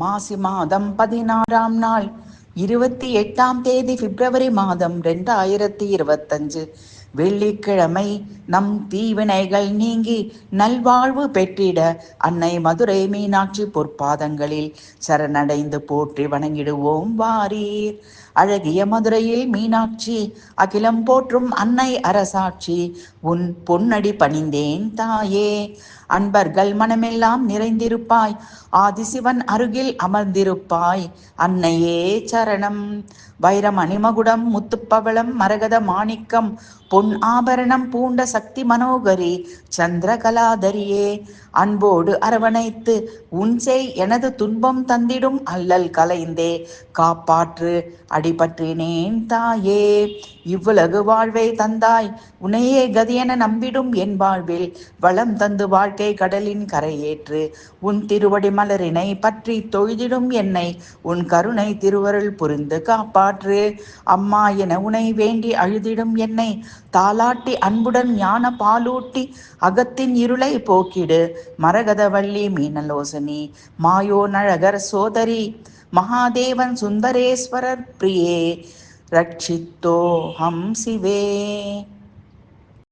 மாசி மாதம் 16ஆம் நாள் 28ஆம் தேதி பிப்ரவரி மாதம் 2025 வெள்ளிக்கிழமை. நம் தீவினைகள் நீங்கி நல்வாழ்வு பெற்றிட அன்னை மதுரை மீனாட்சி பொற்பாதங்களில் சரணடைந்து போற்றி வணங்கிடுவோம் வாரீர். அழகிய மதுரையில் மீனாட்சி, அகிலம் போற்றும் அன்னை அரசாட்சி, உன் பொன்னடி பணிந்தேன் தாயே. அன்பர்கள் மனமெல்லாம் நிறைந்திருப்பாய், ஆதிசிவன் அருகில் அமர்ந்திருப்பாய், அன்னையே சரணம். வைரம் அணிமகுடம் முத்துப்பவளம் மரகத மாணிக்கம் பொன் ஆபரணம் பூண்ட சக்தி மனோகரி சந்திரகலாதரியே, அன்போடு அரவணைத்து உன்செய் எனது துன்பம் தந்திடும் அல்லல் கலைந்தே காப்பாற்று அடிபற்றினேன் தாயே. இவ்வுலகு வாழ்வை தந்தாய், உன்னையே கதியென நம்பிடும் என் வாழ்வில் வளம் தந்து வாழ்க்கை கடலின் கரையேற்று. உன் திருவடி மலரினை பற்றி தொழுதிடும் என்னை உன் கருணை திருவருள் புரிந்து காப்பாற்று. அம்மா என உனை வேண்டி அழுதிடும் என்னை தாலாட்டி அன்புடன் ஞான பாலூட்டி அகத்தின் இருளை போக்கிடு. மரகதவள்ளி மீனலோசனி மாயோ நழகர் சோதரி மகாதேவன் சுந்தரேஸ்வரர் பிரியே ரட்சித்தோ ஹம் சிவே.